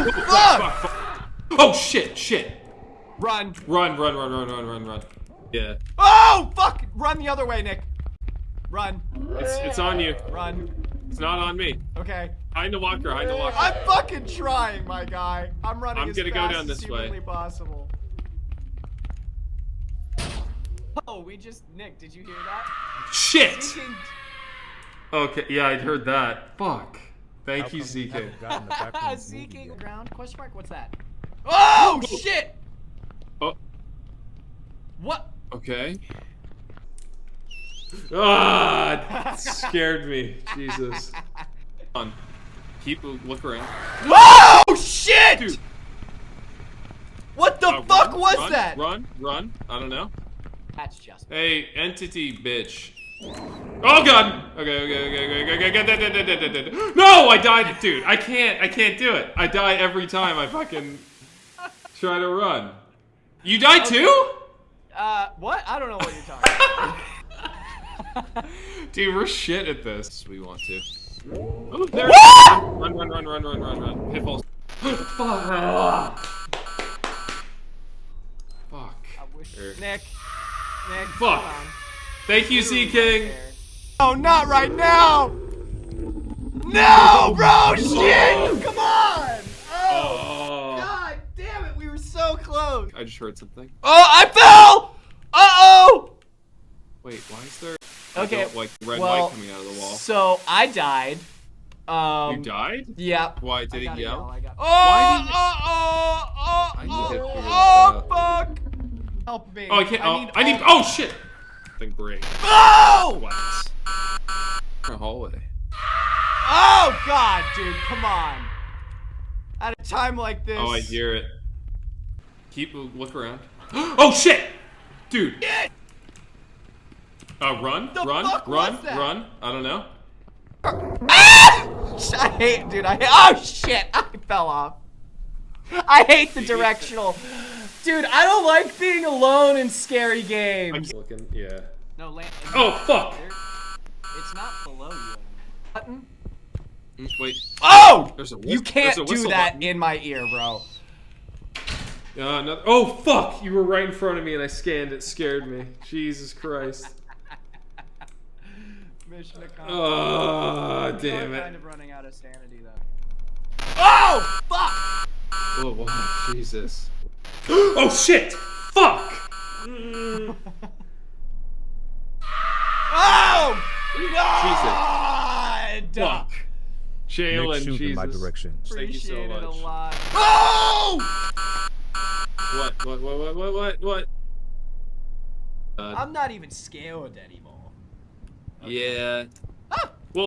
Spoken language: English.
Oh, fuck! Oh, shit. Run. Run. Yeah. Oh, fuck! Run the other way, Nick. Run. It's on you. Run. It's not on me. Okay. Hide the walker. I'm fucking trying, my guy. I'm running as gonna fast go down this as way. humanly possible. Oh, Nick, did you hear that? Shit! Seeking... Okay, yeah, I heard that. Fuck. Thank you, ZK. Seeking ground? Question mark? What's that? Oh, shit! Oh. What? Okay. Ah, scared me. Jesus. On. Look around. Oh, shit! Dude. What the fuck was that? Run. I don't know. That's just. Hey, entity bitch. Oh god! Okay. No, I died, dude. I can't do it. I die every time I fucking try to run. You die too? What? I don't know what you're talking about. Dude, we're shit at this. We want to. Oh, there. Run. Pitfalls. Fuck. Fuck. I wish. Nick. Fuck. Thank you, Z King. Oh, not right now. No, bro. Shit. Come on. Oh. God damn it. We were so close. I just heard something. Oh, I fell. Uh-oh. Wait, why is there like red light coming out of the wall? So I died. You died? Yeah. Why did he yell? Oh, fuck. Help me. Oh, I can't. I need. Oh shit. Thing break. Oh! The hallway. Oh god, dude, come on. At a time like this. Oh, I hear it. Look around. Oh shit, dude. Run. I don't know. I hate, dude. Oh shit! I fell off. I hate the directional. Dude, I don't like being alone in scary games. I'm looking. Yeah. No, land. Oh fuck! It's not below you. Button. Wait. Oh! There's a you can't do that button. in my ear, bro. Oh fuck! You were right in front of me and I scanned it. Scared me. Jesus Christ. Mission accomplished. Oh damn it. Kind of running out of sanity though. Oh fuck! Oh wow, Jesus. Oh shit! Fuck! Oh! Jesus. Fuck. Jalen, Jesus. in my direction. Thank you so much. A lot. Oh! What? I'm not even scared anymore. Yeah.